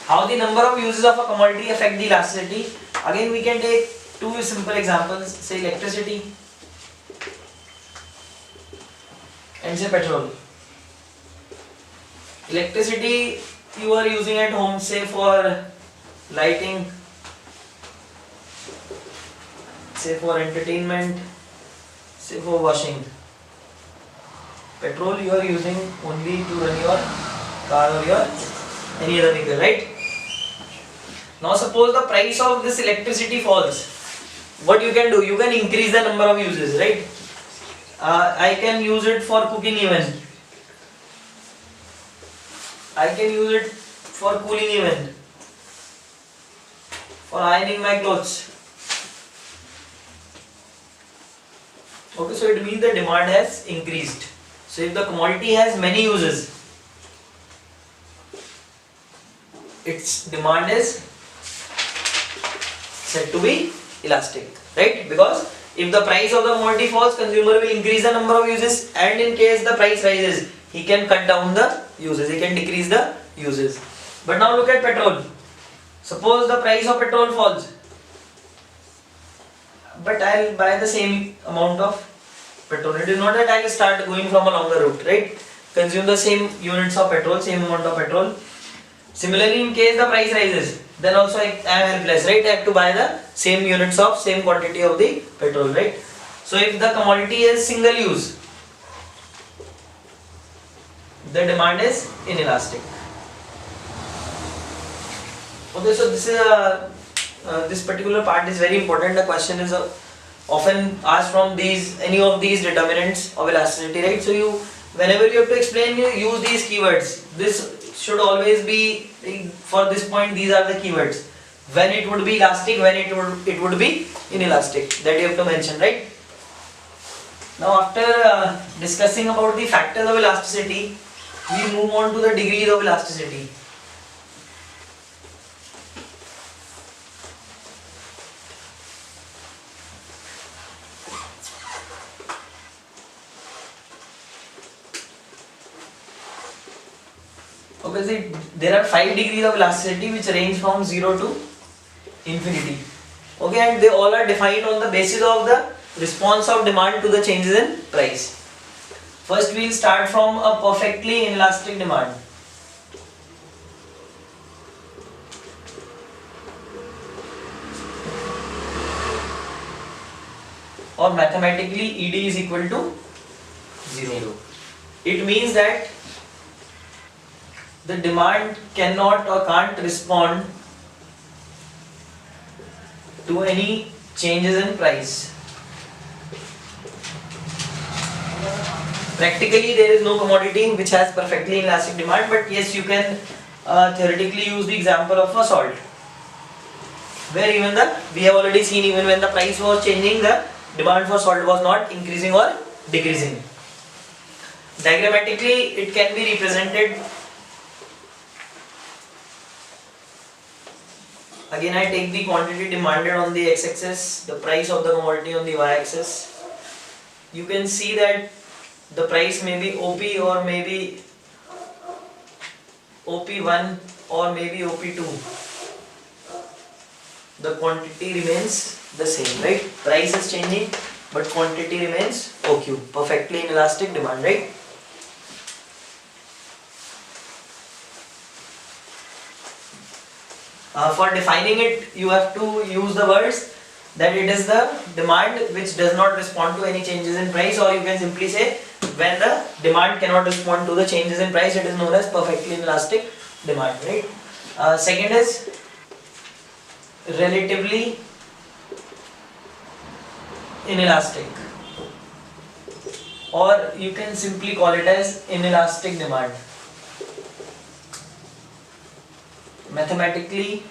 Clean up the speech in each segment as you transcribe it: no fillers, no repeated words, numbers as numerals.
How the number of uses of a commodity affect the elasticity? Again, we can take two simple examples, say electricity and say petrol. Electricity you are using at home, say for lighting, say for entertainment, say for washing. Petrol you are using only to run your car or your any other vehicle, right? Now suppose the price of this electricity falls. What you can do? You can increase the number of uses, right? I can use it for cooking even. I can use it for cooling even. For ironing my clothes. Okay, so it means the demand has increased. So if the commodity has many uses, its demand is said to be elastic, right? Because if the price of the commodity falls, consumer will increase the number of uses, and in case the price rises, he can cut down the uses, he can decrease the uses. But now look at petrol. Suppose the price of petrol falls, but I'll buy the same amount of petrol. It is not that I'll start going from a longer route, right? Consume the same units of petrol, same amount of petrol. Similarly, in case the price rises, then also I am helpless, right? I have to buy the same units of same quantity of the petrol, right? So if the commodity is single use, the demand is inelastic. Okay, so this is this particular part is very important. The question is often asked from any of these determinants of elasticity, right? So whenever you have to explain, you use these keywords. This should always be, for this point, these are the keywords. When it would be elastic, when it would be inelastic, that you have to mention, right? Now after discussing about the factors of elasticity, we move on to the degrees of elasticity. Okay, see, there are 5 degrees of elasticity which range from 0 to infinity. Okay, and they all are defined on the basis of the response of demand to the changes in price. First, we will start from a perfectly inelastic demand. Or mathematically, ED is equal to 0. It means that the demand cannot or can't respond to any changes in price. Practically, there is no commodity which has perfectly inelastic demand, but yes, you can theoretically use the example of a salt, where we have already seen, even when the price was changing, the demand for salt was not increasing or decreasing. Diagrammatically, it can be represented. Again, I take the quantity demanded on the x-axis, the price of the commodity on the y-axis. You can see that the price may be OP or maybe OP1 or maybe OP2. The quantity remains the same, right? Price is changing, but quantity remains OQ, perfectly inelastic demand, right? For defining it, you have to use the words that it is the demand which does not respond to any changes in price, or you can simply say when the demand cannot respond to the changes in price, it is known as perfectly inelastic demand, right? Second is relatively inelastic, or you can simply call it as inelastic demand. Mathematically,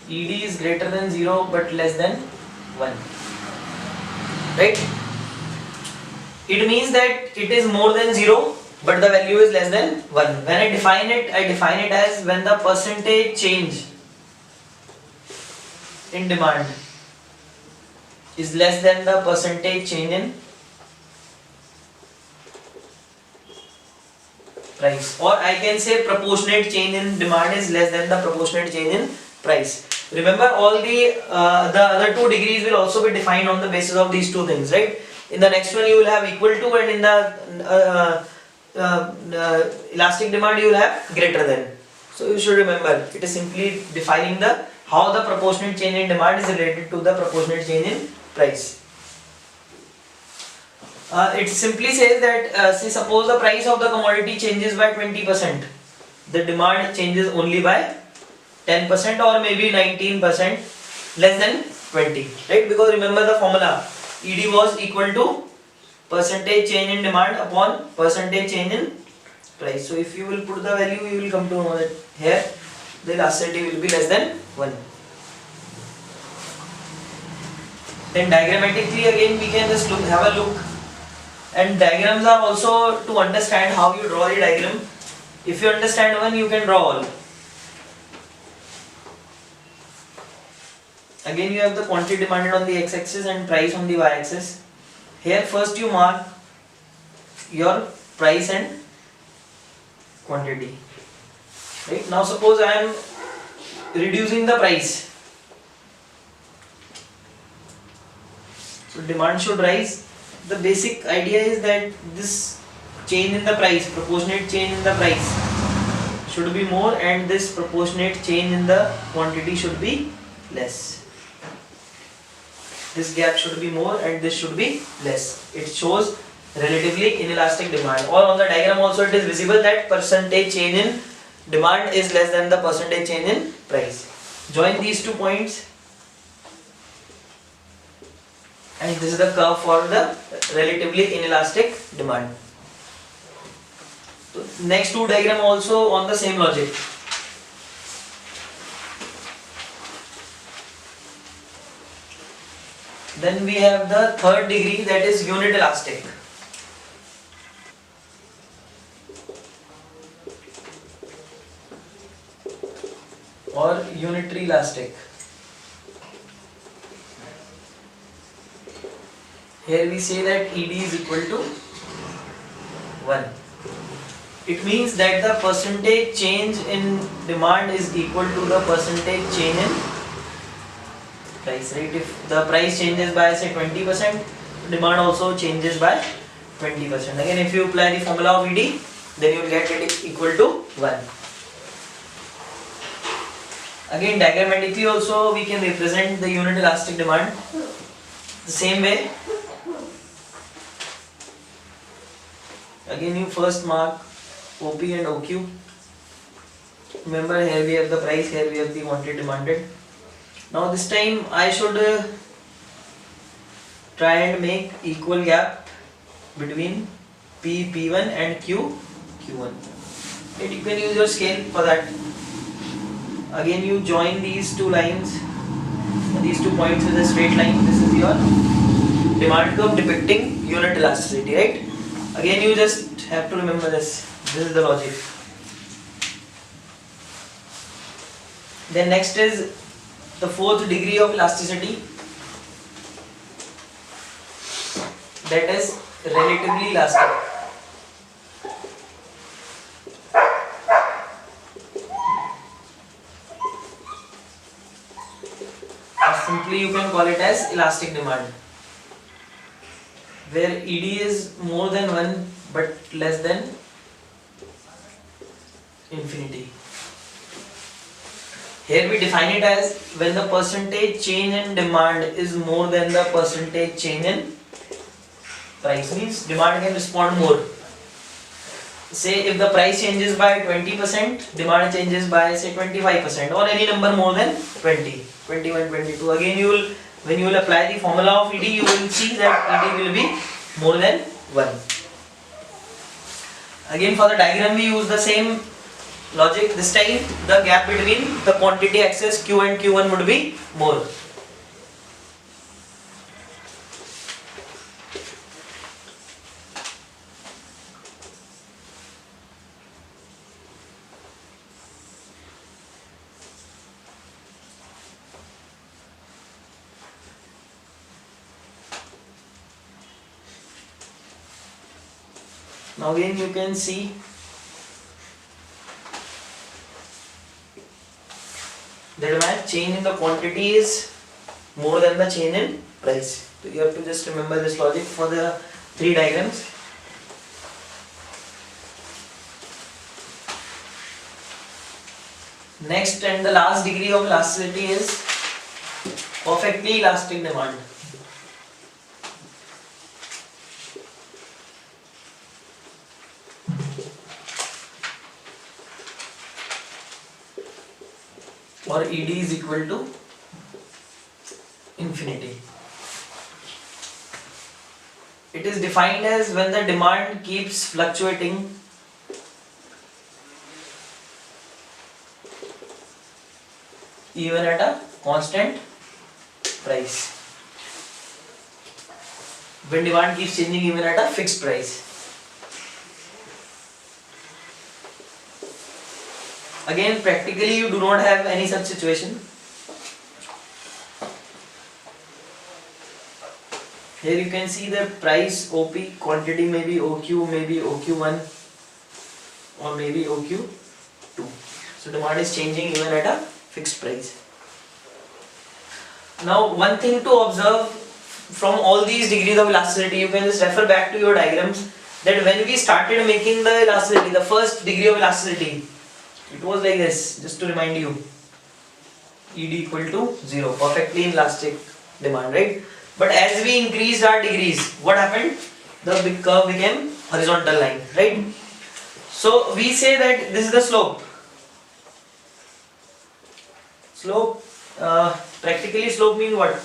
ED is greater than 0 but less than 1, right? It means that it is more than 0 but the value is less than 1. When I define it as when the percentage change in demand is less than the percentage change in price, or I can say proportionate change in demand is less than the proportionate change in price. Remember, all the other two degrees will also be defined on the basis of these two things, right? In the next one you will have equal to, and in the elastic demand you will have greater than. So you should remember, it is simply defining the how the proportionate change in demand is related to the proportionate change in price. It simply says that say suppose the price of the commodity changes by 20%, the demand changes only by 10% or maybe 19% less than 20, right? Because remember the formula, ED was equal to percentage change in demand upon percentage change in price. So if you will put the value, you will come to know that here the elasticity will be less than 1. Then diagrammatically again we can just have a look, and diagrams are also to understand how you draw the diagram. If you understand one, you can draw all. Again you have the quantity demanded on the x-axis and price on the y-axis. Here first you mark your price and quantity. Right? Now suppose I am reducing the price. So demand should rise. The basic idea is that this change in the price, proportionate change in the price should be more, and this proportionate change in the quantity should be less. This gap should be more and this should be less. It shows relatively inelastic demand. Or on the diagram also it is visible that percentage change in demand is less than the percentage change in price. Join these 2 points, and this is the curve for the relatively inelastic demand. So next 2 diagram also on the same logic. Then we have the third degree, that is unit elastic. Or unitary elastic. Here we say that ED is equal to 1. It means that the percentage change in demand is equal to the percentage change in price, right? If the price changes by say 20%, demand also changes by 20%. Again, if you apply the formula of ED, then you will get it equal to 1. Again, diagrammatically also we can represent the unit elastic demand the same way. Again, you first mark OP and OQ. Remember, here we have the price, here we have the quantity demanded. Now this time I should try and make equal gap between P1 and Q1. And you can use your scale for that. Again, you join these 2 lines, these 2 points with a straight line. This is your demand curve depicting unit elasticity, right? Again, you just have to remember this. This is the logic. Then next is the 4th degree of elasticity, that is relatively elastic. Or simply you can call it as elastic demand, where ED is more than 1 but less than infinity. Here we define it as when the percentage change in demand is more than the percentage change in price. Means demand can respond more. Say if the price changes by 20%, demand changes by say 25%, or any number more than 20, 21, 22. Again, when you will apply the formula of ED, you will see that ED will be more than 1. Again, for the diagram we use the same logic. This time the gap between the quantity axis Q and Q1 would be more. Now again you can see the demand change in the quantity is more than the change in price. So you have to just remember this logic for the three diagrams. Next and the last degree of elasticity is perfectly elastic demand. Or ED is equal to infinity. It is defined as when the demand keeps fluctuating even at a constant price. When demand keeps changing even at a fixed price. Again, practically you do not have any such situation. Here you can see the price OP, quantity may be OQ, maybe OQ1 or maybe OQ2. So demand is changing even at a fixed price. Now one thing to observe from all these degrees of elasticity, you can just refer back to your diagrams, that when we started making the elasticity, the first degree of elasticity, it was like this, just to remind you, ED equal to 0, perfectly elastic demand, right? But as we increased our degrees, what happened? The big curve became horizontal line, right? So we say that this is the slope. Slope, practically slope means what?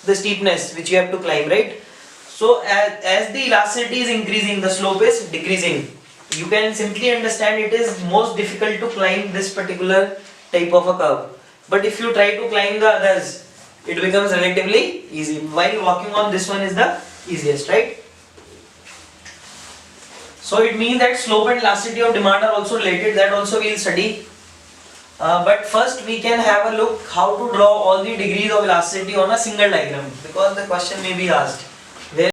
The steepness which you have to climb, right? So as the elasticity is increasing, the slope is decreasing. You can simply understand it is most difficult to climb this particular type of a curve. But if you try to climb the others, it becomes relatively easy. While walking on this one is the easiest, right? So it means that slope and elasticity of demand are also related. That also we will study. But first we can have a look how to draw all the degrees of elasticity on a single diagram, because the question may be asked.